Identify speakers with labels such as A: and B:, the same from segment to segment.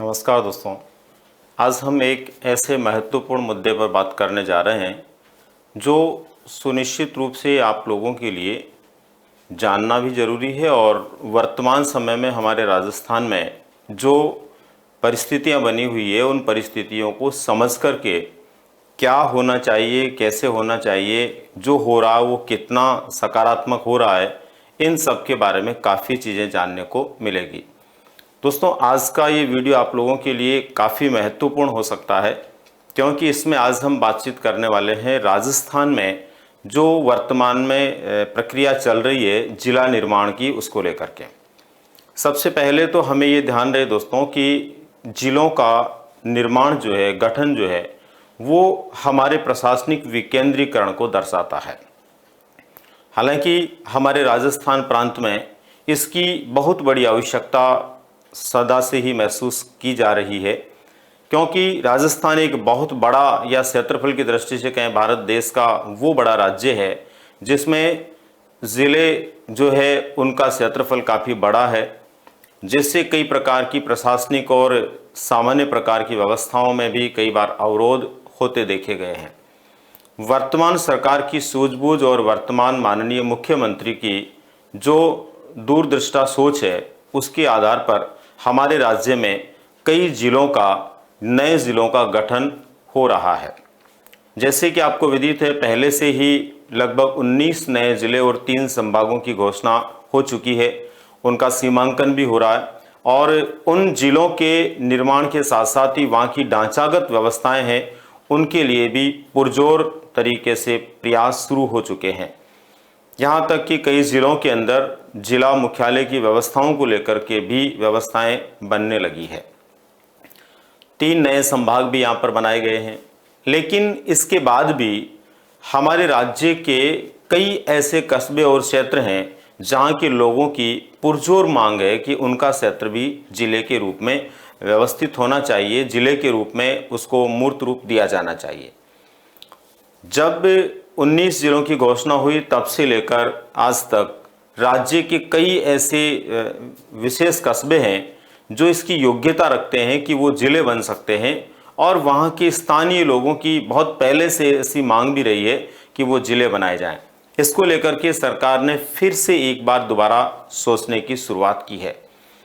A: नमस्कार दोस्तों। आज हम एक ऐसे महत्वपूर्ण मुद्दे पर बात करने जा रहे हैं जो सुनिश्चित रूप से आप लोगों के लिए जानना भी ज़रूरी है और वर्तमान समय में हमारे राजस्थान में जो परिस्थितियां बनी हुई है उन परिस्थितियों को समझ करके क्या होना चाहिए, कैसे होना चाहिए, जो हो रहा है वो कितना सकारात्मक हो रहा है, इन सब के बारे में काफ़ी चीज़ें जानने को मिलेगी। दोस्तों, आज का ये वीडियो आप लोगों के लिए काफ़ी महत्वपूर्ण हो सकता है क्योंकि इसमें आज हम बातचीत करने वाले हैं राजस्थान में जो वर्तमान में प्रक्रिया चल रही है जिला निर्माण की, उसको लेकर के। सबसे पहले तो हमें ये ध्यान रहे दोस्तों कि जिलों का निर्माण जो है, गठन जो है, वो हमारे प्रशासनिक विकेंद्रीकरण को दर्शाता है। हालांकि हमारे राजस्थान प्रांत में इसकी बहुत बड़ी आवश्यकता सदा से ही महसूस की जा रही है क्योंकि राजस्थान एक बहुत बड़ा, या क्षेत्रफल की दृष्टि से कहें भारत देश का वो बड़ा राज्य है जिसमें ज़िले जो है उनका क्षेत्रफल काफ़ी बड़ा है, जिससे कई प्रकार की प्रशासनिक और सामान्य प्रकार की व्यवस्थाओं में भी कई बार अवरोध होते देखे गए हैं। वर्तमान सरकार की सूझबूझ और वर्तमान माननीय मुख्यमंत्री की जो दूरदृष्टा सोच है उसके आधार पर हमारे राज्य में कई जिलों का, नए जिलों का गठन हो रहा है। जैसे कि आपको विदित है, पहले से ही लगभग 19 नए जिले और 3 संभागों की घोषणा हो चुकी है, उनका सीमांकन भी हो रहा है और उन जिलों के निर्माण के साथ साथ ही वहाँ की ढांचागत व्यवस्थाएं हैं उनके लिए भी पुरजोर तरीके से प्रयास शुरू हो चुके हैं। यहाँ तक कि कई ज़िलों के अंदर जिला मुख्यालय की व्यवस्थाओं को लेकर के भी व्यवस्थाएं बनने लगी है। 3 नए संभाग भी यहाँ पर बनाए गए हैं, लेकिन इसके बाद भी हमारे राज्य के कई ऐसे कस्बे और क्षेत्र हैं जहाँ के लोगों की पुरजोर मांग है कि उनका क्षेत्र भी जिले के रूप में व्यवस्थित होना चाहिए, जिले के रूप में उसको मूर्त रूप दिया जाना चाहिए। जब 19 जिलों की घोषणा हुई तब से लेकर आज तक राज्य के कई ऐसे विशेष कस्बे हैं जो इसकी योग्यता रखते हैं कि वो जिले बन सकते हैं और वहाँ के स्थानीय लोगों की बहुत पहले से ऐसी मांग भी रही है कि वो जिले बनाए जाएं। इसको लेकर के सरकार ने फिर से एक बार दोबारा सोचने की शुरुआत की है।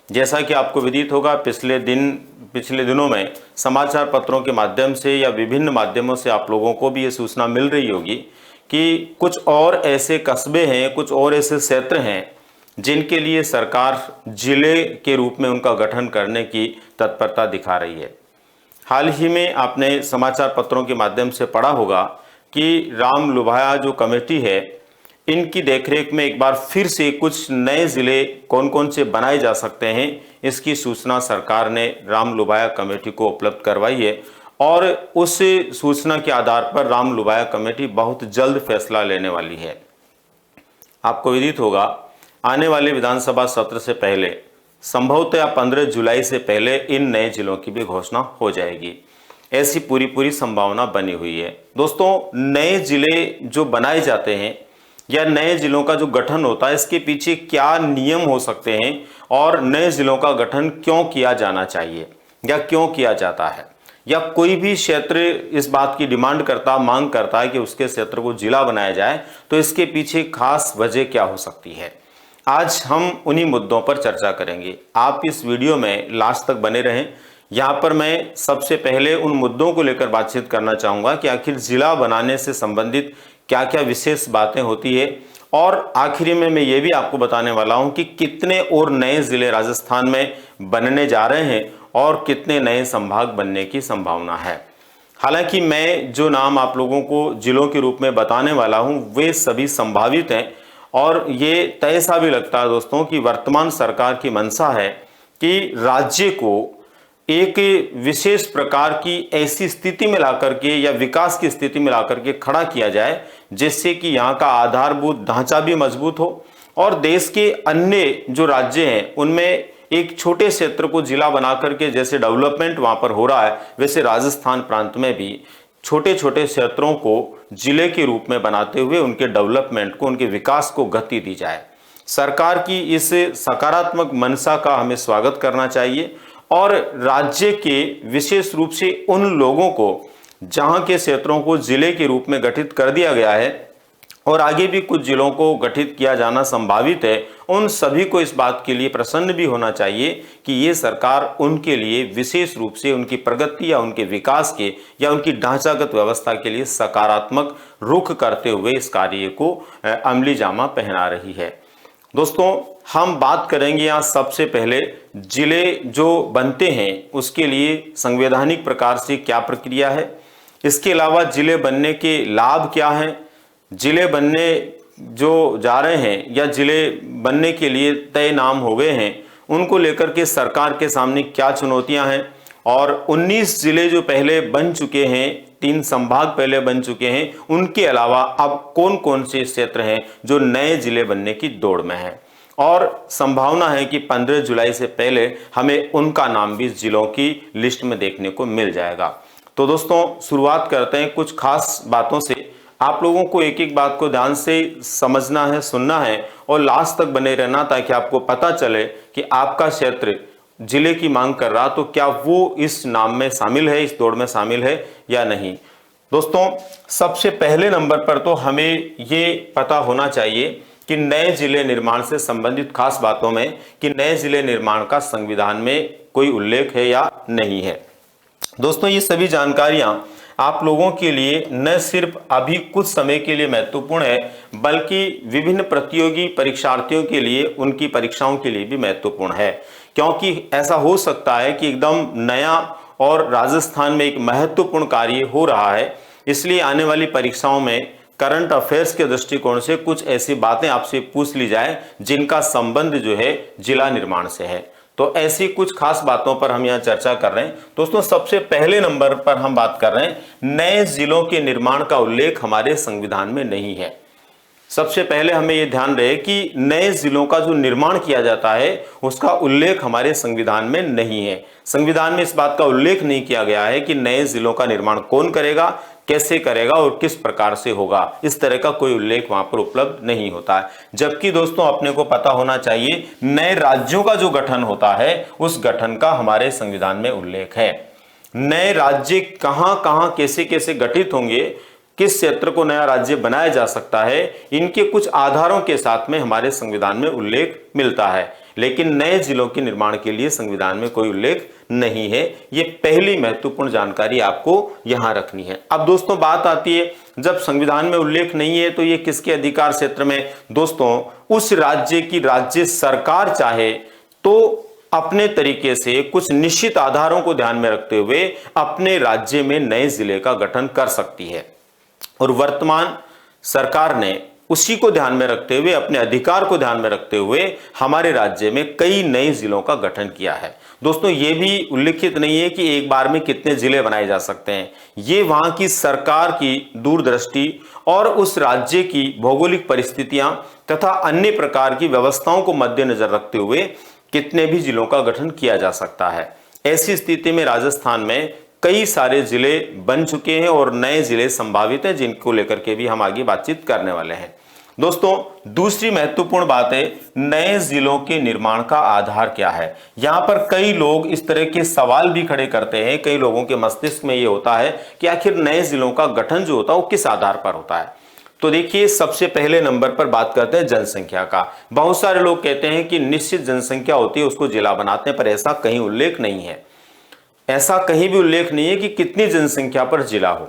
A: जैसा कि आपको विदित होगा, पिछले दिनों में समाचार पत्रों के माध्यम से या विभिन्न माध्यमों से आप लोगों को भी ये सूचना मिल रही होगी कि कुछ और ऐसे कस्बे हैं, कुछ और ऐसे क्षेत्र हैं जिनके लिए सरकार जिले के रूप में उनका गठन करने की तत्परता दिखा रही है। हाल ही में आपने समाचार पत्रों के माध्यम से पढ़ा होगा कि राम लुभाया जो कमेटी है, इनकी देखरेख में एक बार फिर से कुछ नए ज़िले कौन कौन से बनाए जा सकते हैं, इसकी सूचना सरकार ने राम लुभाया कमेटी को उपलब्ध करवाई है और उस सूचना के आधार पर राम लुभाया कमेटी बहुत जल्द फैसला लेने वाली है। आपको विदित होगा, आने वाले विधानसभा सत्र से पहले, संभवतः 15 जुलाई से पहले इन नए जिलों की भी घोषणा हो जाएगी, ऐसी पूरी संभावना बनी हुई है। दोस्तों, नए जिले जो बनाए जाते हैं या नए जिलों का जो गठन होता है, इसके पीछे क्या नियम हो सकते हैं और नए जिलों का गठन क्यों किया जाना चाहिए या क्यों किया जाता है, या कोई भी क्षेत्र इस बात की डिमांड करता, मांग करता है कि उसके क्षेत्र को जिला बनाया जाए, तो इसके पीछे खास वजह क्या हो सकती है। आज हम उन्हीं मुद्दों पर चर्चा करेंगे। आप इस वीडियो में लास्ट तक बने रहें। यहाँ पर मैं सबसे पहले उन मुद्दों को लेकर बातचीत करना चाहूँगा कि आखिर जिला बनाने से संबंधित क्या क्या विशेष बातें होती है, और आखिरी में मैं ये भी आपको बताने वाला हूँ कि कितने और नए ज़िले राजस्थान में बनने जा रहे हैं और कितने नए संभाग बनने की संभावना है। हालांकि मैं जो नाम आप लोगों को जिलों के रूप में बताने वाला हूँ वे सभी संभावित हैं और ये तय सा भी लगता है दोस्तों कि वर्तमान सरकार की मंशा है कि राज्य को एक विशेष प्रकार की ऐसी स्थिति में लाकर के या विकास की स्थिति में लाकर के खड़ा किया जाए जिससे कि यहाँ का आधारभूत ढांचा भी मजबूत हो और देश के अन्य जो राज्य हैं उनमें एक छोटे क्षेत्र को जिला बना करके जैसे डेवलपमेंट वहाँ पर हो रहा है, वैसे राजस्थान प्रांत में भी छोटे छोटे क्षेत्रों को जिले के रूप में बनाते हुए उनके डेवलपमेंट को, उनके विकास को गति दी जाए। सरकार की इस सकारात्मक मंशा का हमें स्वागत करना चाहिए और राज्य के विशेष रूप से उन लोगों को जहां के क्षेत्रों को जिले के रूप में गठित कर दिया गया है और आगे भी कुछ जिलों को गठित किया जाना संभावित है, उन सभी को इस बात के लिए प्रसन्न भी होना चाहिए कि ये सरकार उनके लिए विशेष रूप से उनकी प्रगति या उनके विकास के या उनकी ढांचागत व्यवस्था के लिए सकारात्मक रुख करते हुए इस कार्य को अमली जामा पहना रही है। दोस्तों, हम बात करेंगे यहाँ सबसे पहले जिले जो बनते हैं उसके लिए संवैधानिक प्रकार से क्या प्रक्रिया है, इसके अलावा जिले बनने के लाभ क्या हैं, जिले बनने जो जा रहे हैं या जिले बनने के लिए तय नाम हो गए हैं उनको लेकर के सरकार के सामने क्या चुनौतियां हैं, और 19 जिले जो पहले बन चुके हैं, 3 संभाग पहले बन चुके हैं, उनके अलावा अब कौन कौन से क्षेत्र हैं जो नए जिले बनने की दौड़ में हैं, और संभावना है कि 15 जुलाई से पहले हमें उनका नाम भी जिलों की लिस्ट में देखने को मिल जाएगा। तो दोस्तों, शुरुआत करते हैं कुछ खास बातों से। आप लोगों को एक एक बात को ध्यान से समझना है, सुनना है और लास्ट तक बने रहना, ताकि आपको पता चले कि आपका क्षेत्र जिले की मांग कर रहा तो क्या वो इस नाम में शामिल है, इस दौड़ में शामिल है या नहीं। दोस्तों, सबसे पहले नंबर पर तो हमें ये पता होना चाहिए कि नए जिले निर्माण से संबंधित खास बातों में कि नए जिले निर्माण का संविधान में कोई उल्लेख है या नहीं है। दोस्तों, ये सभी जानकारियां आप लोगों के लिए न सिर्फ अभी कुछ समय के लिए महत्वपूर्ण है, बल्कि विभिन्न प्रतियोगी परीक्षार्थियों के लिए, उनकी परीक्षाओं के लिए भी महत्वपूर्ण है, क्योंकि ऐसा हो सकता है कि एकदम नया और राजस्थान में एक महत्वपूर्ण कार्य हो रहा है, इसलिए आने वाली परीक्षाओं में करंट अफेयर्स के दृष्टिकोण से कुछ ऐसी बातें आपसे पूछ ली जाए जिनका संबंध जो है जिला निर्माण से है। तो ऐसी कुछ खास बातों पर हम यहाँ चर्चा कर रहे हैं। दोस्तों, सबसे पहले नंबर पर हम बात कर रहे हैं, नए जिलों के निर्माण का उल्लेख हमारे संविधान में नहीं है। सबसे पहले हमें यह ध्यान रहे कि नए जिलों का जो निर्माण किया जाता है उसका उल्लेख हमारे संविधान में नहीं है। संविधान में इस बात का उल्लेख नहीं किया गया है कि नए जिलों का निर्माण कौन करेगा, कैसे करेगा और किस प्रकार से होगा। इस तरह का कोई उल्लेख वहां पर उपलब्ध नहीं होता है। जबकि दोस्तों, अपने को पता होना चाहिए नए राज्यों का जो गठन होता है उस गठन का हमारे संविधान में उल्लेख है। नए राज्य कहां कहां कैसे कैसे गठित होंगे, किस क्षेत्र को नया राज्य बनाया जा सकता है, इनके कुछ आधारों के साथ में हमारे संविधान में उल्लेख मिलता है, लेकिन नए जिलों के निर्माण के लिए संविधान में कोई उल्लेख नहीं है। ये पहली महत्वपूर्ण जानकारी आपको यहां रखनी है। अब दोस्तों, बात आती है जब संविधान में उल्लेख नहीं है तो ये किसके अधिकार क्षेत्र में? दोस्तों, उस राज्य की राज्य सरकार चाहे तो अपने तरीके से कुछ निश्चित आधारों को ध्यान में रखते हुए अपने राज्य में नए जिले का गठन कर सकती है, और वर्तमान सरकार ने उसी को ध्यान में रखते हुए, अपने अधिकार को ध्यान में रखते हुए हमारे राज्य में कई नए जिलों का गठन किया है। दोस्तों, ये भी उल्लिखित नहीं है कि एक बार में कितने जिले बनाए जा सकते हैं। ये वहां की सरकार की दूरदृष्टि और उस राज्य की भौगोलिक परिस्थितियां तथा अन्य प्रकार की व्यवस्थाओं को मद्देनजर रखते हुए कितने भी जिलों का गठन किया जा सकता है। ऐसी स्थिति में राजस्थान में कई सारे जिले बन चुके हैं और नए जिले संभावित हैं, जिनको लेकर के भी हम आगे बातचीत करने वाले हैं। दोस्तों, दूसरी महत्वपूर्ण बात है नए जिलों के निर्माण का आधार क्या है। यहां पर कई लोग इस तरह के सवाल भी खड़े करते हैं, कई लोगों के मस्तिष्क में यह होता है कि आखिर नए जिलों का गठन जो होता है वो किस आधार पर होता है। तो देखिए, सबसे पहले नंबर पर बात करते हैं जनसंख्या का। बहुत सारे लोग कहते हैं कि निश्चित जनसंख्या होती है उसको जिला बनाते हैं, पर ऐसा कहीं उल्लेख नहीं है। ऐसा कहीं भी उल्लेख नहीं है कि कितनी जनसंख्या पर जिला हो।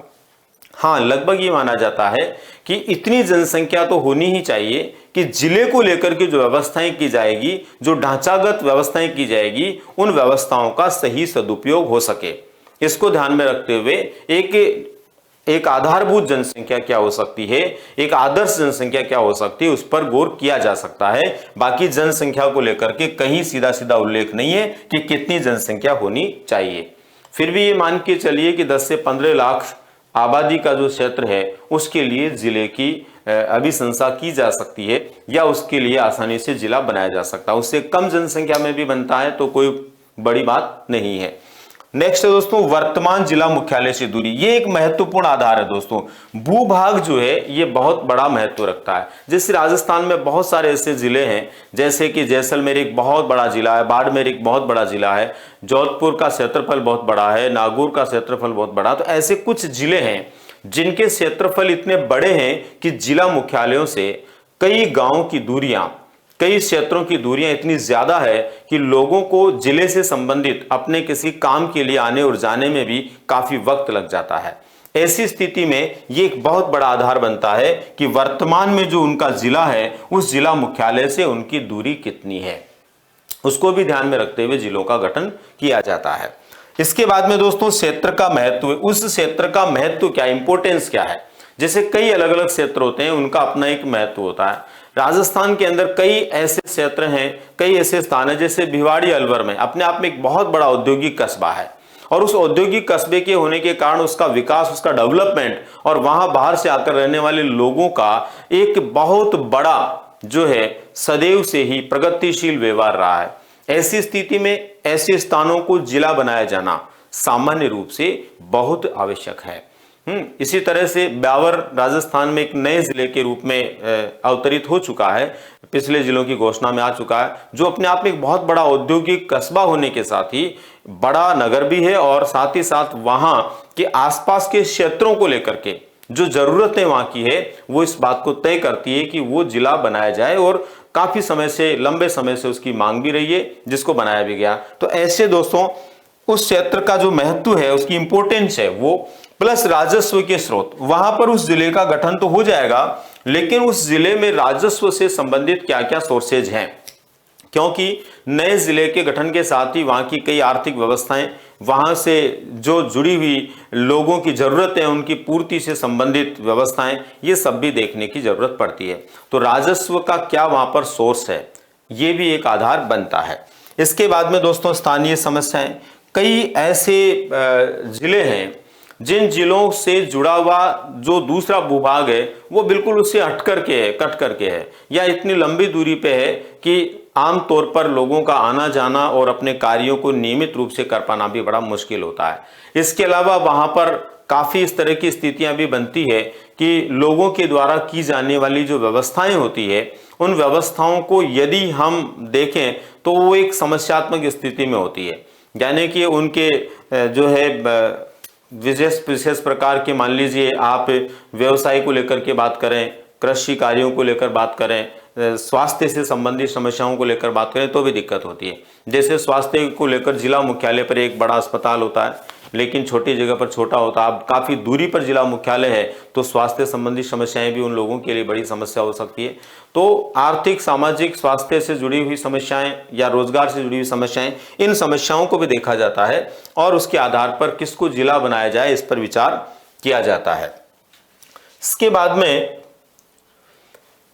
A: हाँ, लगभग ये माना जाता है कि इतनी जनसंख्या तो होनी ही चाहिए कि जिले को लेकर के जो व्यवस्थाएं की जाएगी, जो ढांचागत व्यवस्थाएं की जाएगी, उन व्यवस्थाओं का सही सदुपयोग हो सके। इसको ध्यान में रखते हुए एक आधारभूत जनसंख्या क्या हो सकती है, एक आदर्श जनसंख्या क्या हो सकती है, उस पर गौर किया जा सकता है। बाकी जनसंख्या को लेकर के कहीं सीधा सीधा उल्लेख नहीं है कि कितनी जनसंख्या होनी चाहिए। फिर भी ये मान के चलिए कि 10 से 15 लाख आबादी का जो क्षेत्र है उसके लिए जिले की अभिशंसा की जा सकती है, या उसके लिए आसानी से जिला बनाया जा सकता है। उससे कम जनसंख्या में भी बनता है तो कोई बड़ी बात नहीं है। नेक्स्ट है दोस्तों वर्तमान जिला मुख्यालय से दूरी। ये एक महत्वपूर्ण आधार है दोस्तों। भूभाग जो है ये बहुत बड़ा महत्व रखता है। जैसे राजस्थान में बहुत सारे ऐसे जिले हैं, जैसे कि जैसलमेर एक बहुत बड़ा जिला है, बाड़मेर एक बहुत बड़ा जिला है, जोधपुर का क्षेत्रफल बहुत बड़ा है, नागौर का क्षेत्रफल बहुत बड़ा। तो ऐसे कुछ जिले हैं जिनके क्षेत्रफल इतने बड़े हैं कि जिला मुख्यालयों से कई गांवों की दूरियां, कई क्षेत्रों की दूरियां इतनी ज्यादा है कि लोगों को जिले से संबंधित अपने किसी काम के लिए आने और जाने में भी काफी वक्त लग जाता है। ऐसी स्थिति में ये एक बहुत बड़ा आधार बनता है कि वर्तमान में जो उनका जिला है उस जिला मुख्यालय से उनकी दूरी कितनी है, उसको भी ध्यान में रखते हुए जिलों का गठन किया जाता है। इसके बाद में दोस्तों क्षेत्र का महत्व, उस क्षेत्र का महत्व क्या, इंपोर्टेंस क्या है। जैसे कई अलग अलग क्षेत्र होते हैं, उनका अपना एक महत्व होता है। राजस्थान के अंदर कई ऐसे क्षेत्र हैं, कई ऐसे स्थान हैं, जैसे भिवाड़ी अलवर में अपने आप में एक बहुत बड़ा औद्योगिक कस्बा है और उस औद्योगिक कस्बे के होने के कारण उसका विकास, उसका डेवलपमेंट और वहां बाहर से आकर रहने वाले लोगों का एक बहुत बड़ा जो है सदैव से ही प्रगतिशील व्यवहार रहा है। ऐसी स्थिति में ऐसे स्थानों को जिला बनाया जाना सामान्य रूप से बहुत आवश्यक है। इसी तरह से ब्यावर राजस्थान में एक नए जिले के रूप में अवतरित हो चुका है, पिछले जिलों की घोषणा में आ चुका है, जो अपने आप में एक बहुत बड़ा औद्योगिक कस्बा होने के साथ ही बड़ा नगर भी है और साथ ही साथ वहां के आसपास के क्षेत्रों को लेकर के जो जरूरतें वहां की है वो इस बात को तय करती है कि वो जिला बनाया जाए और काफी समय से, लंबे समय से उसकी मांग भी रही है, जिसको बनाया भी गया। तो ऐसे दोस्तों उस क्षेत्र का जो महत्व है, उसकी इंपोर्टेंस है वो, प्लस राजस्व के स्रोत, वहां पर उस जिले का गठन तो हो जाएगा, लेकिन उस जिले में राजस्व से संबंधित क्या क्या सोर्सेज हैं, क्योंकि नए जिले के गठन के साथ ही वहां की कई आर्थिक व्यवस्थाएं, वहां से जो जुड़ी हुई लोगों की जरूरतें, उनकी पूर्ति से संबंधित व्यवस्थाएं, ये सब भी देखने की जरूरत पड़ती है। तो राजस्व का क्या वहां पर सोर्स है, ये भी एक आधार बनता है। इसके बाद में दोस्तों स्थानीय समस्याएं, कई ऐसे जिले हैं जिन जिलों से जुड़ा हुआ जो दूसरा भूभाग है वो बिल्कुल उससे हट करके है, कट करके है, या इतनी लंबी दूरी पे है कि आमतौर पर लोगों का आना जाना और अपने कार्यों को नियमित रूप से कर पाना भी बड़ा मुश्किल होता है। इसके अलावा वहां पर काफी इस तरह की स्थितियां भी बनती है कि लोगों के द्वारा की जाने वाली जो व्यवस्थाएं होती है, उन व्यवस्थाओं को यदि हम देखें तो वो एक समस्यात्मक स्थिति में होती है। यानी कि उनके जो है विशेष प्रकार के, मान लीजिए आप व्यवसाय को लेकर के बात करें, कृषि कार्यों को लेकर बात करें, स्वास्थ्य से संबंधित समस्याओं को लेकर बात करें तो भी दिक्कत होती है। जैसे स्वास्थ्य को लेकर जिला मुख्यालय पर एक बड़ा अस्पताल होता है लेकिन छोटी जगह पर छोटा होता है। अब काफी दूरी पर जिला मुख्यालय है तो स्वास्थ्य संबंधी समस्याएं भी उन लोगों के लिए बड़ी समस्या हो सकती है। तो आर्थिक, सामाजिक, स्वास्थ्य से जुड़ी हुई समस्याएं या रोजगार से जुड़ी हुई समस्याएं, इन समस्याओं को भी देखा जाता है और उसके आधार पर किसको जिला बनाया जाए इस पर विचार किया जाता है। इसके बाद में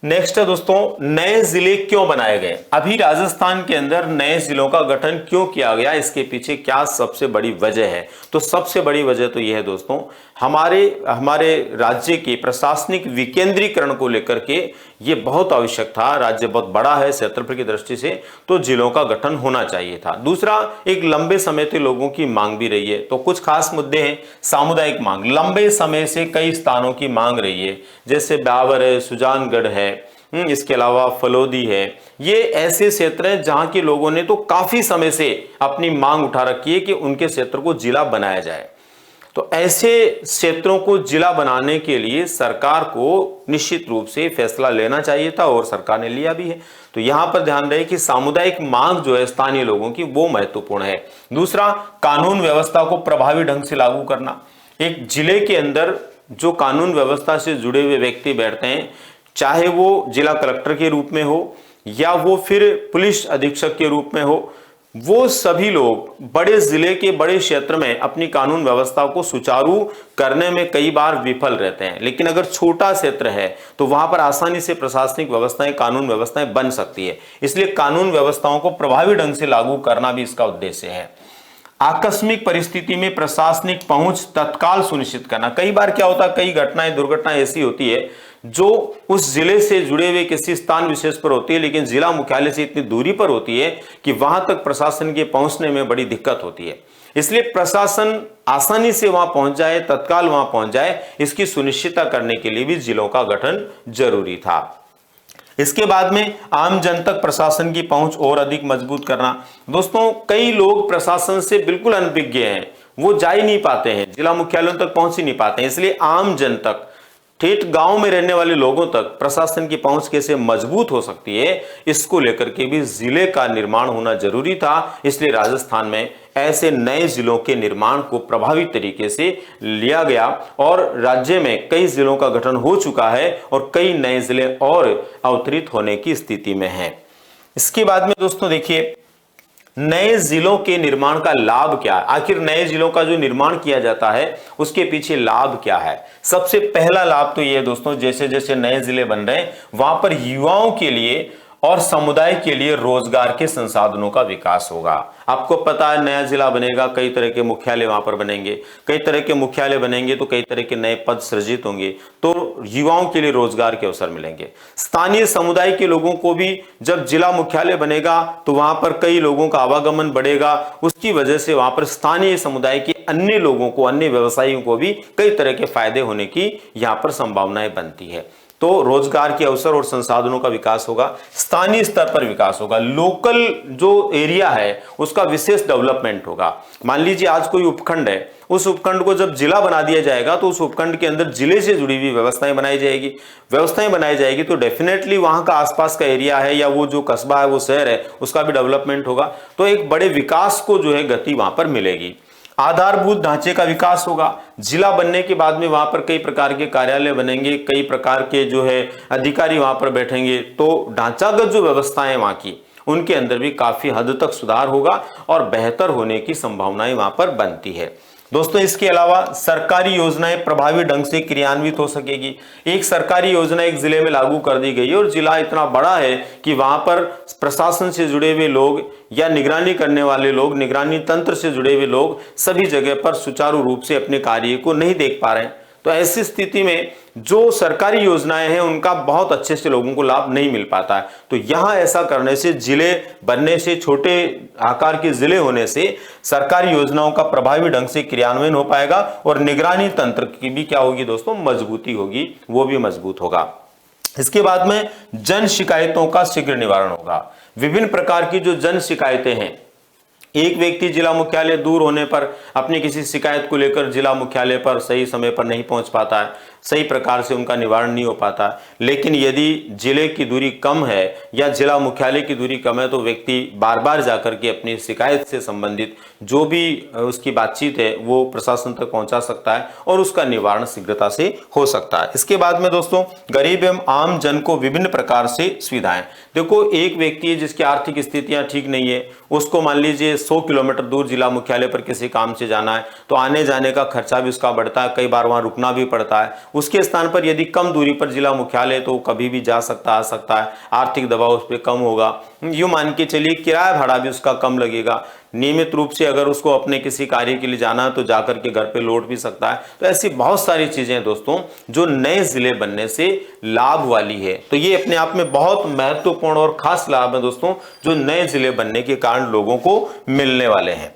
A: नेक्स्ट है दोस्तों, नए जिले क्यों बनाए गए। अभी राजस्थान के अंदर नए जिलों का गठन क्यों किया गया, इसके पीछे क्या सबसे बड़ी वजह है। तो सबसे बड़ी वजह तो यह है दोस्तों, हमारे राज्य के प्रशासनिक विकेंद्रीकरण को लेकर के ये बहुत आवश्यक था। राज्य बहुत बड़ा है क्षेत्रफल की दृष्टि से, तो जिलों का गठन होना चाहिए था। दूसरा, एक लंबे समय से लोगों की मांग भी रही है। तो कुछ खास मुद्दे हैं। सामुदायिक मांग, लंबे समय से कई स्थानों की मांग रही है, जैसे ब्यावर है, सुजानगढ़ है, इसके अलावा फलोदी है। ये ऐसे क्षेत्र हैं जहां के लोगों ने तो काफी समय से अपनी मांग उठा रखी है कि उनके क्षेत्र को जिला बनाया जाए। तो ऐसे क्षेत्रों को जिला बनाने के लिए सरकार को निश्चित रूप से फैसला लेना चाहिए था और सरकार ने लिया भी है। तो यहां पर ध्यान रहे कि सामुदायिक मांग जो है स्थानीय लोगों की, वो महत्वपूर्ण है। दूसरा, कानून व्यवस्था को प्रभावी ढंग से लागू करना। एक जिले के अंदर जो कानून व्यवस्था से जुड़े हुए व्यक्ति बैठते हैं, चाहे वो जिला कलेक्टर के रूप में हो या वो फिर पुलिस अधीक्षक के रूप में हो, वो सभी लोग बड़े जिले के बड़े क्षेत्र में अपनी कानून व्यवस्था को सुचारू करने में कई बार विफल रहते हैं। लेकिन अगर छोटा क्षेत्र है तो वहां पर आसानी से प्रशासनिक व्यवस्थाएं, कानून व्यवस्थाएं बन सकती है। इसलिए कानून व्यवस्थाओं को प्रभावी ढंग से लागू करना भी इसका उद्देश्य है। आकस्मिक परिस्थिति में प्रशासनिक पहुंच तत्काल सुनिश्चित करना। कई बार क्या होता है, कई घटनाएं, दुर्घटनाएं ऐसी होती है जो उस जिले से जुड़े हुए किसी स्थान विशेष पर होती है, लेकिन जिला मुख्यालय से इतनी दूरी पर होती है कि वहां तक प्रशासन के पहुंचने में बड़ी दिक्कत होती है। इसलिए प्रशासन आसानी से वहां पहुंच जाए, तत्काल वहां पहुंच जाए, इसकी सुनिश्चितता करने के लिए भी जिलों का गठन जरूरी था। इसके बाद में आम जन तक प्रशासन की पहुंच और अधिक मजबूत करना। दोस्तों, कई लोग प्रशासन से बिल्कुल अनभिज्ञ हैं, वो जा ही नहीं पाते हैं, जिला मुख्यालयों तक पहुंच ही नहीं पाते हैं। इसलिए आम जन तक, ठेठ गांव में रहने वाले लोगों तक प्रशासन की पहुंच कैसे मजबूत हो सकती है, इसको लेकर के भी जिले का निर्माण होना जरूरी था। इसलिए राजस्थान में ऐसे नए जिलों के निर्माण को प्रभावी तरीके से लिया गया और राज्य में कई जिलों का गठन हो चुका है और कई नए जिले और अवतरित होने की स्थिति में हैं। इसके बाद में दोस्तों देखिए, नए जिलों के निर्माण का लाभ क्या है? आखिर नए जिलों का जो निर्माण किया जाता है उसके पीछे लाभ क्या है? सबसे पहला लाभ तो ये है दोस्तों, जैसे जैसे नए जिले बन रहे हैं वहां पर युवाओं के लिए और समुदाय के लिए रोजगार के संसाधनों का विकास होगा। आपको पता है, नया जिला बनेगा, कई तरह के मुख्यालय वहां पर बनेंगे, कई तरह के मुख्यालय बनेंगे तो कई तरह के नए पद सृजित होंगे, तो युवाओं के लिए रोजगार के अवसर मिलेंगे। स्थानीय समुदाय के लोगों को भी जब जिला मुख्यालय बनेगा तो वहां पर कई लोगों का आवागमन बढ़ेगा, उसकी वजह से वहां पर स्थानीय समुदाय के अन्य लोगों को, अन्य व्यवसायियों को भी कई तरह के फायदे होने की यहां पर संभावनाएं बनती है। तो रोजगार के अवसर और संसाधनों का विकास होगा, स्थानीय स्तर पर विकास होगा, लोकल जो एरिया है उसका विशेष डेवलपमेंट होगा। मान लीजिए आज कोई उपखंड है, उस उपखंड को जब जिला बना दिया जाएगा तो उस उपखंड के अंदर जिले से जुड़ी हुई व्यवस्थाएं बनाई जाएगी तो डेफिनेटली वहां का आसपास का एरिया है या वो जो कस्बा है, वो शहर है, उसका भी डेवलपमेंट होगा। तो एक बड़े विकास को जो है गति वहां पर मिलेगी। आधारभूत ढांचे का विकास होगा। जिला बनने के बाद में वहां पर कई प्रकार के कार्यालय बनेंगे, कई प्रकार के जो है अधिकारी वहां पर बैठेंगे, तो ढांचागत जो व्यवस्थाएं वहां की, उनके अंदर भी काफी हद तक सुधार होगा और बेहतर होने की संभावनाएं वहां पर बनती है। दोस्तों, इसके अलावा सरकारी योजनाएं प्रभावी ढंग से क्रियान्वित हो सकेगी। एक सरकारी योजना एक जिले में लागू कर दी गई और जिला इतना बड़ा है कि वहां पर प्रशासन से जुड़े हुए लोग या निगरानी करने वाले लोग, निगरानी तंत्र से जुड़े हुए लोग सभी जगह पर सुचारू रूप से अपने कार्य को नहीं देख पा रहे हैं। तो ऐसी स्थिति में जो सरकारी योजनाएं हैं उनका बहुत अच्छे से लोगों को लाभ नहीं मिल पाता है। तो यहां ऐसा करने से, जिले बनने से, छोटे आकार के जिले होने से सरकारी योजनाओं का प्रभावी ढंग से क्रियान्वयन हो पाएगा और निगरानी तंत्र की भी क्या होगी दोस्तों, मजबूती होगी, वो भी मजबूत होगा। इसके बाद में जन शिकायतों का शीघ्र निवारण होगा। विभिन्न प्रकार की जो जन शिकायतें हैं, एक व्यक्ति जिला मुख्यालय दूर होने पर अपनी किसी शिकायत को लेकर जिला मुख्यालय पर सही समय पर नहीं पहुंच पाता है, सही प्रकार से उनका निवारण नहीं हो पाता। लेकिन यदि जिले की दूरी कम है या जिला मुख्यालय की दूरी कम है तो व्यक्ति बार बार जाकर के अपनी शिकायत से संबंधित जो भी उसकी बातचीत है वो प्रशासन तक पहुंचा सकता है और उसका निवारण शीघ्रता से हो सकता है। इसके बाद में दोस्तों, गरीब एवं आम जन को विभिन्न प्रकार से सुविधाएं। देखो, एक व्यक्ति है जिसकी आर्थिक स्थितियां ठीक नहीं है, उसको मान लीजिए 100 किलोमीटर दूर जिला मुख्यालय पर किसी काम से जाना है, तो आने जाने का खर्चा भी उसका बढ़ता है, कई बार वहां रुकना भी पड़ता है। उसके स्थान पर यदि कम दूरी पर जिला मुख्यालय, तो कभी भी जा सकता, आ सकता है, आर्थिक दबाव उस पर कम होगा। यूं मान के चलिए किराया भाड़ा भी उसका कम लगेगा। नियमित रूप से अगर उसको अपने किसी कार्य के लिए जाना है तो जाकर के घर पे लौट भी सकता है। तो ऐसी बहुत सारी चीजें हैं दोस्तों जो नए जिले बनने से लाभ वाली है। तो ये अपने आप में बहुत महत्वपूर्ण और खास लाभ है दोस्तों, जो नए जिले बनने के कारण लोगों को मिलने वाले हैं।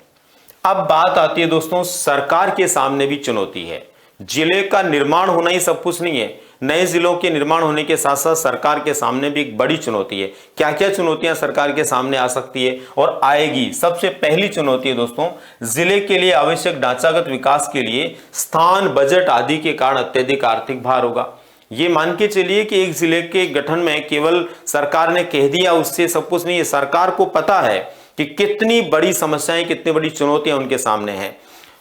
A: अब बात आती है दोस्तों, सरकार के सामने भी चुनौती है। जिले का निर्माण होना ही सब कुछ नहीं है, नए जिलों के निर्माण होने के साथ साथ सरकार के सामने भी एक बड़ी चुनौती है। क्या क्या चुनौतियां सरकार के सामने आ सकती है और आएगी? सबसे पहली चुनौती है दोस्तों, जिले के लिए आवश्यक ढांचागत विकास के लिए स्थान, बजट आदि के कारण अत्यधिक आर्थिक भार होगा। ये मान के चलिए कि एक जिले के गठन में केवल सरकार ने कह दिया उससे सब कुछ नहीं है। सरकार को पता है कि कितनी बड़ी समस्याएं, कितनी बड़ी चुनौतियां उनके सामने हैं।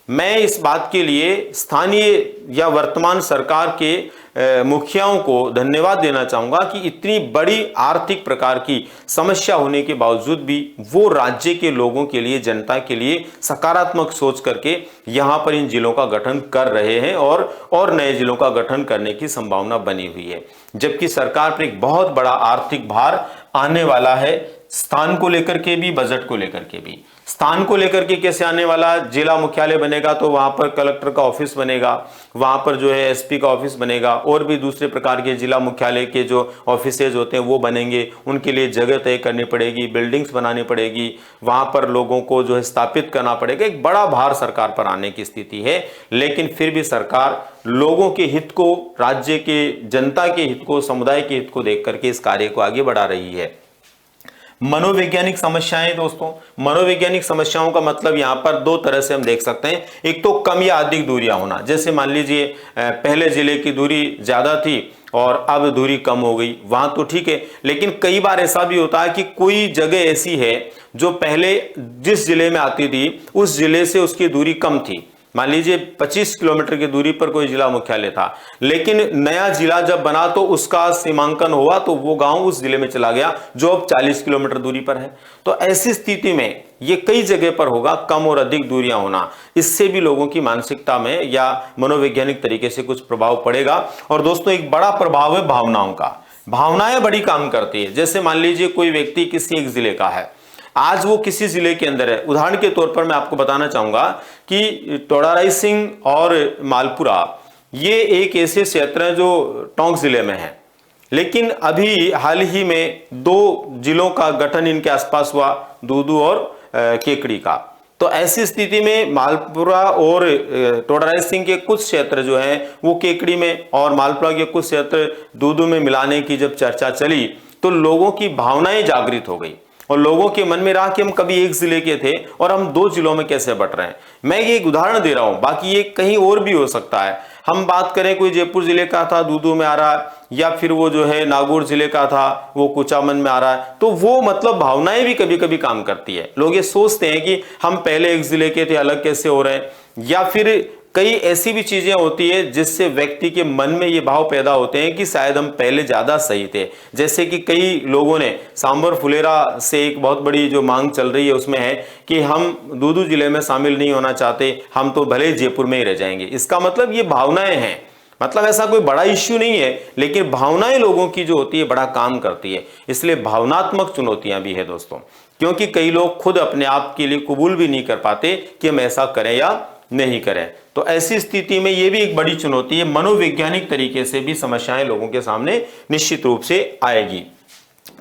A: मैं इस बात के लिए स्थानीय या वर्तमान सरकार के मुखियाओं को धन्यवाद देना चाहूंगा कि इतनी बड़ी आर्थिक प्रकार की समस्या होने के बावजूद भी वो राज्य के लोगों के लिए, जनता के लिए सकारात्मक सोच करके यहां पर इन जिलों का गठन कर रहे हैं और नए जिलों का गठन करने की संभावना बनी हुई है। जबकि सरकार पर एक बहुत बड़ा आर्थिक भार आने वाला है, स्थान को लेकर के भी, बजट को लेकर के भी। स्थान को लेकर के कैसे आने वाला, जिला मुख्यालय बनेगा तो वहां पर कलेक्टर का ऑफिस बनेगा, वहां पर जो है एसपी का ऑफिस बनेगा, और भी दूसरे प्रकार के जिला मुख्यालय के जो ऑफिसेज होते हैं वो बनेंगे। उनके लिए जगह तय करनी पड़ेगी, बिल्डिंग्स बनानी पड़ेगी, वहां पर लोगों को जो है स्थापित करना पड़ेगा। एक बड़ा भार सरकार पर आने की स्थिति है, लेकिन फिर भी सरकार लोगों के हित को, राज्य के जनता के हित को, समुदाय के हित को देख करके इस कार्य को आगे बढ़ा रही है। मनोवैज्ञानिक समस्याएं दोस्तों, मनोवैज्ञानिक समस्याओं का मतलब यहां पर दो तरह से हम देख सकते हैं। एक तो कम या अधिक दूरियां होना, जैसे मान लीजिए पहले जिले की दूरी ज्यादा थी और अब दूरी कम हो गई, वहां तो ठीक है। लेकिन कई बार ऐसा भी होता है कि कोई जगह ऐसी है जो पहले जिस जिले में आती थी उस जिले से उसकी दूरी कम थी। मान लीजिए 25 किलोमीटर की दूरी पर कोई जिला मुख्यालय था, लेकिन नया जिला जब बना तो उसका सीमांकन हुआ तो वो गांव उस जिले में चला गया जो अब 40 किलोमीटर दूरी पर है। तो ऐसी स्थिति में ये कई जगह पर होगा, कम और अधिक दूरियां होना, इससे भी लोगों की मानसिकता में या मनोवैज्ञानिक तरीके से कुछ प्रभाव पड़ेगा। और दोस्तों एक बड़ा प्रभाव है भावनाओं का। भावनाएं बड़ी काम करती है। जैसे मान लीजिए कोई व्यक्ति किसी एक जिले का है, आज वो किसी जिले के अंदर है। उदाहरण के तौर पर मैं आपको बताना चाहूंगा कि टोडारायसिंह और मालपुरा ये एक ऐसे क्षेत्र हैं जो टोंक जिले में है, लेकिन अभी हाल ही में दो जिलों का गठन इनके आसपास हुआ, दूदू और केकड़ी का। तो ऐसी स्थिति में मालपुरा और टोडारायसिंह के कुछ क्षेत्र जो हैं वो केकड़ी में और मालपुरा के कुछ क्षेत्र दूदू में मिलाने की जब चर्चा चली तो लोगों की भावनाएं जागृत हो गई और लोगों के मन में रहा कि हम कभी एक जिले के थे और हम दो जिलों में कैसे बट रहे हैं। मैं ये एक उदाहरण दे रहा हूं, बाकी ये कहीं और भी हो सकता है। हम बात करें कोई जयपुर जिले का था दूदू में आ रहा है, या फिर वो जो है नागौर जिले का था वो कुचामन में आ रहा है, तो वो मतलब भावनाएं भी कभी कभी काम करती है। लोग ये सोचते हैं कि हम पहले एक जिले के थे, अलग कैसे हो रहे हैं, या फिर कई ऐसी भी चीजें होती है जिससे व्यक्ति के मन में ये भाव पैदा होते हैं कि शायद हम पहले ज्यादा सही थे। जैसे कि कई लोगों ने सांबर फुलेरा से एक बहुत बड़ी जो मांग चल रही है उसमें है कि हम दूदू जिले में शामिल नहीं होना चाहते, हम तो भले जयपुर में ही रह जाएंगे। इसका मतलब ये भावनाएं हैं, मतलब ऐसा कोई बड़ा इश्यू नहीं है, लेकिन भावनाएं लोगों की जो होती है बड़ा काम करती है। इसलिए भावनात्मक चुनौतियां भी है दोस्तों, क्योंकि कई लोग खुद अपने आप के लिए कबूल भी नहीं कर पाते कि हम ऐसा करें या नहीं करें। तो ऐसी स्थिति में यह भी एक बड़ी चुनौती है। मनोवैज्ञानिक तरीके से भी समस्याएं लोगों के सामने निश्चित रूप से आएगी।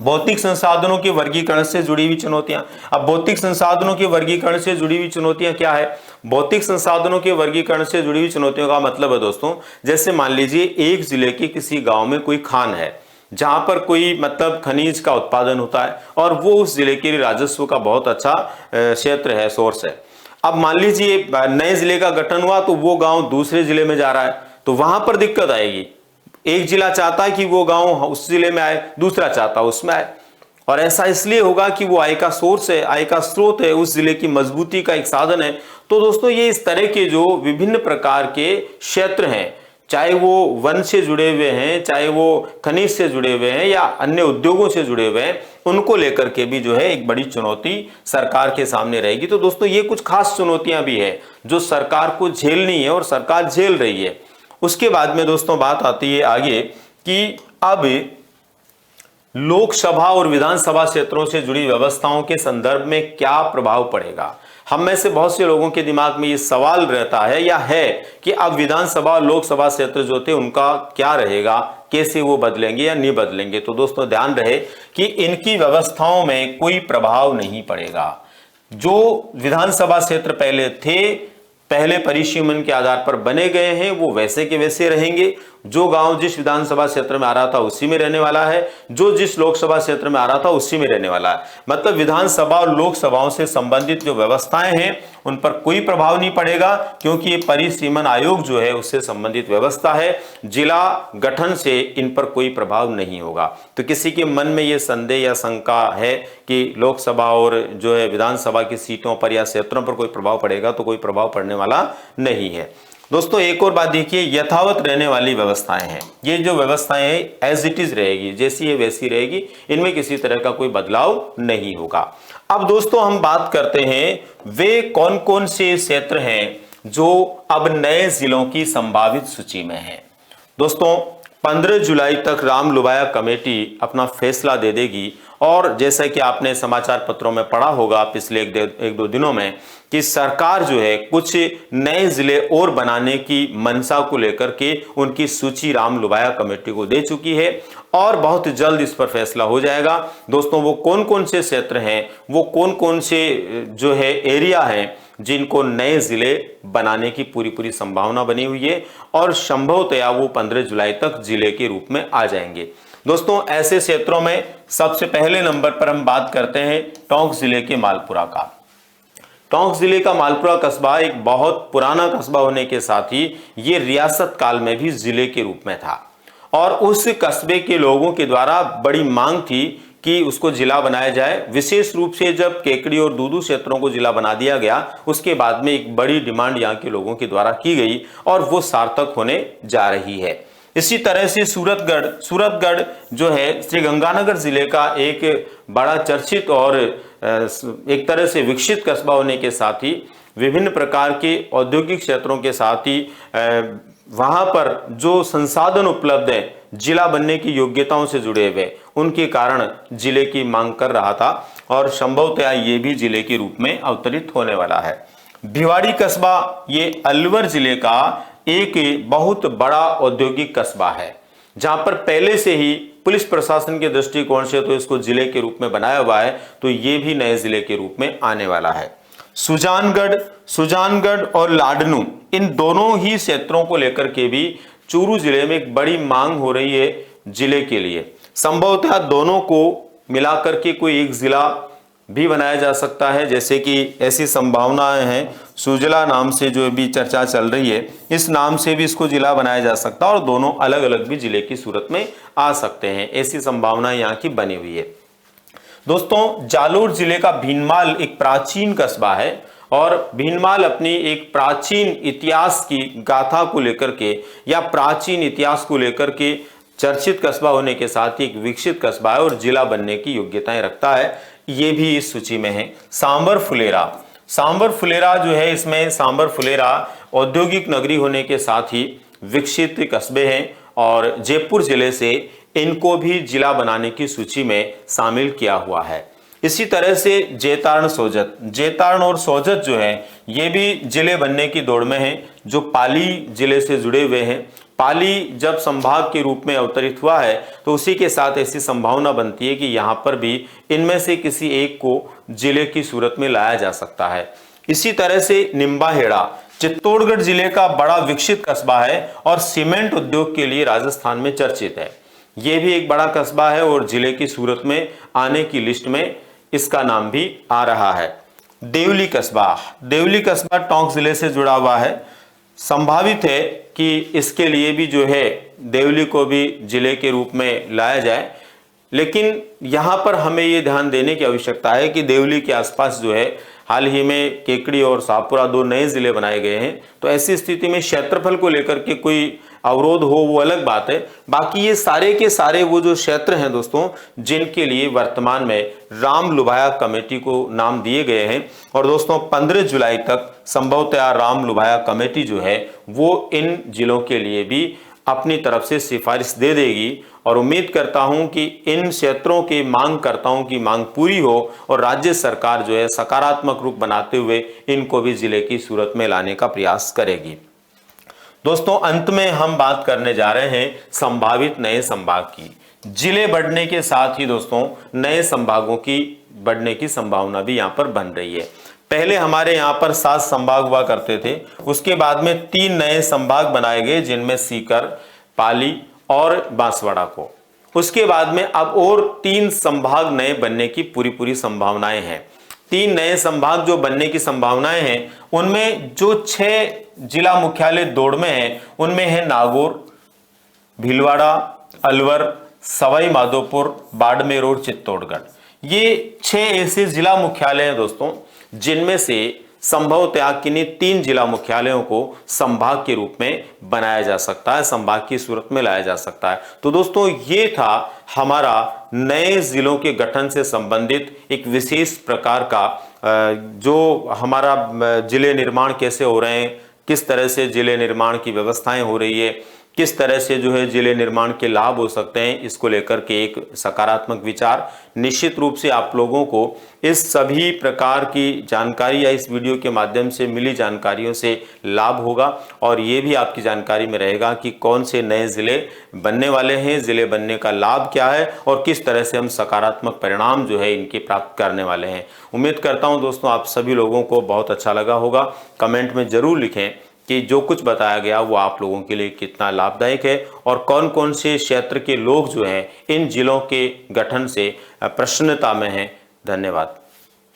A: भौतिक संसाधनों के वर्गीकरण से जुड़ी हुई चुनौतियां। अब भौतिक संसाधनों के वर्गीकरण से जुड़ी हुई चुनौतियां क्या है? भौतिक संसाधनों के वर्गीकरण से जुड़ी हुई चुनौतियों का मतलब है दोस्तों, जैसे मान लीजिए एक जिले के किसी गांव में कोई खान है जहां पर कोई मतलब खनिज का उत्पादन होता है और वो उस जिले के लिए राजस्व का बहुत अच्छा क्षेत्र है, सोर्स है। अब मान लीजिए नए जिले का गठन हुआ तो वो गांव दूसरे जिले में जा रहा है, तो वहां पर दिक्कत आएगी। एक जिला चाहता है कि वो गांव उस जिले में आए, दूसरा चाहता है उसमें आए, और ऐसा इसलिए होगा कि वो आय का सोर्स है, आय का स्रोत है, उस जिले की मजबूती का एक साधन है। तो दोस्तों ये इस तरह के जो विभिन्न प्रकार के क्षेत्र हैं, चाहे वो वन से जुड़े हुए हैं, चाहे वो खनिज से जुड़े हुए हैं या अन्य उद्योगों से जुड़े हुए हैं, उनको लेकर के भी जो है एक बड़ी चुनौती सरकार के सामने रहेगी। तो दोस्तों ये कुछ खास चुनौतियां भी है जो सरकार को झेलनी है और सरकार झेल रही है। उसके बाद में दोस्तों बात आती है आगे कि अब लोकसभा और विधानसभा क्षेत्रों से जुड़ी व्यवस्थाओं के संदर्भ में क्या प्रभाव पड़ेगा। हम में से बहुत से लोगों के दिमाग में ये सवाल रहता है या है कि अब विधानसभा और लोकसभा क्षेत्र जो थे उनका क्या रहेगा, कैसे वो बदलेंगे या नहीं बदलेंगे। तो दोस्तों ध्यान रहे कि इनकी व्यवस्थाओं में कोई प्रभाव नहीं पड़ेगा। जो विधानसभा क्षेत्र पहले थे, पहले परिसीमन के आधार पर बने गए हैं, वो वैसे के वैसे रहेंगे। जो गांव जिस विधानसभा क्षेत्र में आ रहा था उसी में रहने वाला है, जो जिस लोकसभा क्षेत्र में आ रहा था उसी में रहने वाला है। मतलब विधानसभा और लोकसभाओं से संबंधित जो व्यवस्थाएं हैं उन पर कोई प्रभाव नहीं पड़ेगा, क्योंकि ये परिसीमन आयोग जो है उससे संबंधित व्यवस्था है। जिला गठन से इन पर कोई प्रभाव नहीं होगा। तो किसी के मन में ये संदेह या शंका है कि लोकसभा और जो है विधानसभा की सीटों पर या क्षेत्रों पर कोई प्रभाव पड़ेगा, तो कोई प्रभाव पड़ने वाला नहीं है। दोस्तों एक और बात देखिए, यथावत रहने वाली व्यवस्थाएं हैं। ये जो व्यवस्थाएं हैं एज इट इज रहेगी, जैसी है वैसी रहेगी, इनमें किसी तरह का कोई बदलाव नहीं होगा। अब दोस्तों हम बात करते हैं वे कौन कौन से क्षेत्र हैं जो अब नए जिलों की संभावित सूची में हैं। दोस्तों 15 जुलाई तक राम लुबाया कमेटी अपना फैसला दे देगी और जैसा कि आपने समाचार पत्रों में पढ़ा होगा पिछले एक दो दिनों में कि सरकार जो है कुछ नए जिले और बनाने की मंशा को लेकर के उनकी सूची राम लुभाया कमेटी को दे चुकी है और बहुत जल्द इस पर फैसला हो जाएगा। दोस्तों, वो कौन कौन से क्षेत्र हैं, वो कौन कौन से जो है एरिया हैं जिनको नए जिले बनाने की पूरी संभावना बनी हुई है और संभवतया वो 15 जुलाई तक जिले के रूप में आ जाएंगे। दोस्तों, ऐसे क्षेत्रों में सबसे पहले नंबर पर हम बात करते हैं टोंक जिले के मालपुरा का। टोंक जिले का मालपुरा कस्बा एक बहुत पुराना कस्बा होने के साथ ही ये रियासत काल में भी जिले के रूप में था और उस कस्बे के लोगों के द्वारा बड़ी मांग थी कि उसको जिला बनाया जाए। विशेष रूप से जब केकड़ी और दूदू क्षेत्रों को जिला बना दिया गया उसके बाद में एक बड़ी डिमांड यहाँ के लोगों के द्वारा की गई और वो सार्थक होने जा रही है। इसी तरह से सूरतगढ़ जो है श्री गंगानगर जिले का एक बड़ा चर्चित और एक तरह से विकसित कस्बा होने के साथ ही विभिन्न प्रकार के औद्योगिक क्षेत्रों के साथ ही वहां पर जो संसाधन उपलब्ध है जिला बनने की योग्यताओं से जुड़े हुए उनके कारण जिले की मांग कर रहा था और संभवतया ये भी जिले के रूप में अवतरित होने वाला है। भिवाड़ी कस्बा ये अलवर जिले का एक बहुत बड़ा औद्योगिक कस्बा है जहां पर पहले से ही पुलिस प्रशासन के दृष्टिकोण से तो इसको जिले के रूप में बनाया हुआ है, तो ये भी नए जिले के रूप में आने वाला है। सुजानगढ़ और लाडनू इन दोनों ही क्षेत्रों को लेकर के भी चूरू जिले में एक बड़ी मांग हो रही है जिले के लिए। संभवतः दोनों को मिलाकर के कोई एक जिला भी बनाया जा सकता है, जैसे कि ऐसी संभावनाएं हैं। सुजला नाम से जो भी चर्चा चल रही है, इस नाम से भी इसको जिला बनाया जा सकता है और दोनों अलग अलग भी जिले की सूरत में आ सकते हैं। ऐसी संभावनाएं यहाँ की बनी हुई है। दोस्तों, जालोर जिले का भीनमाल एक प्राचीन कस्बा है और भीनमाल अपनी एक प्राचीन इतिहास की गाथा को लेकर के या प्राचीन इतिहास को लेकर के चर्चित कस्बा होने के साथ ही एक विकसित कस्बा है और जिला बनने की योग्यताएं रखता है। ये भी इस सूची में है। सांबर फुलेरा जो है, इसमें सांबर फुलेरा औद्योगिक नगरी होने के साथ ही विकसित कस्बे हैं और जयपुर जिले से इनको भी जिला बनाने की सूची में शामिल किया हुआ है। इसी तरह से जेतारण और सोजत जो है ये भी जिले बनने की दौड़ में है, जो पाली जिले से जुड़े हुए हैं। पाली जब संभाग के रूप में अवतरित हुआ है तो उसी के साथ ऐसी संभावना बनती है कि यहाँ पर भी इनमें से किसी एक को जिले की सूरत में लाया जा सकता है। इसी तरह से निम्बाहेड़ा चित्तौड़गढ़ जिले का बड़ा विकसित कस्बा है और सीमेंट उद्योग के लिए राजस्थान में चर्चित है। ये भी एक बड़ा कस्बा है और जिले की सूरत में आने की लिस्ट में इसका नाम भी आ रहा है। देवली कस्बा टोंक जिले से जुड़ा हुआ है। संभावित है कि इसके लिए भी जो है देवली को भी जिले के रूप में लाया जाए, लेकिन यहाँ पर हमें ये ध्यान देने की आवश्यकता है कि देवली के आसपास जो है हाल ही में केकड़ी और शाहपुरा दो नए जिले बनाए गए हैं, तो ऐसी स्थिति में क्षेत्रफल को लेकर के कोई अवरोध हो वो अलग बात है। बाकी ये सारे के सारे वो जो क्षेत्र हैं दोस्तों, जिनके लिए वर्तमान में राम लुभाया कमेटी को नाम दिए गए हैं और दोस्तों 15 जुलाई तक संभवतः राम लुभाया कमेटी जो है वो इन जिलों के लिए भी अपनी तरफ से सिफारिश दे देगी और उम्मीद करता हूं कि इन क्षेत्रों के मांगकर्ताओं की मांग पूरी हो और राज्य सरकार जो है सकारात्मक रूप बनाते हुए इनको भी जिले की सूरत में लाने का प्रयास करेगी। दोस्तों, अंत में हम बात करने जा रहे हैं संभावित नए संभाग की। जिले बढ़ने के साथ ही दोस्तों नए संभागों की बढ़ने की संभावना भी यहाँ पर बन रही है। पहले हमारे यहाँ पर 7 संभाग हुआ करते थे, उसके बाद में 3 नए संभाग बनाए गए जिनमें सीकर, पाली और बांसवाड़ा को। उसके बाद में अब और 3 संभाग नए बनने की पूरी संभावनाएं हैं। 3 नए संभाग जो बनने की संभावनाएं हैं उनमें जो 6 जिला मुख्यालय दौड़ में हैं उनमें है नागौर, भीलवाड़ा, अलवर, सवाई माधोपुर, बाड़मेर और चित्तौड़गढ़। ये 6 ऐसे जिला मुख्यालय हैं दोस्तों जिनमें से संभवतः किन्हीं 3 जिला मुख्यालयों को संभाग के रूप में बनाया जा सकता है, संभाग की सूरत में लाया जा सकता है। तो दोस्तों ये था हमारा नए जिलों के गठन से संबंधित एक विशेष प्रकार का जो हमारा जिले निर्माण कैसे हो रहे हैं, किस तरह से जिले निर्माण की व्यवस्थाएं हो रही है, किस तरह से जो है जिले निर्माण के लाभ हो सकते हैं, इसको लेकर के एक सकारात्मक विचार। निश्चित रूप से आप लोगों को इस सभी प्रकार की जानकारी या इस वीडियो के माध्यम से मिली जानकारियों से लाभ होगा और ये भी आपकी जानकारी में रहेगा कि कौन से नए ज़िले बनने वाले हैं, ज़िले बनने का लाभ क्या है और किस तरह से हम सकारात्मक परिणाम जो है इनके प्राप्त करने वाले हैं। उम्मीद करता हूं दोस्तों आप सभी लोगों को बहुत अच्छा लगा होगा। कमेंट में ज़रूर लिखें कि जो कुछ बताया गया वो आप लोगों के लिए कितना लाभदायक है और कौन कौन से क्षेत्र के लोग जो हैं इन जिलों के गठन से प्रसन्नता में हैं। धन्यवाद।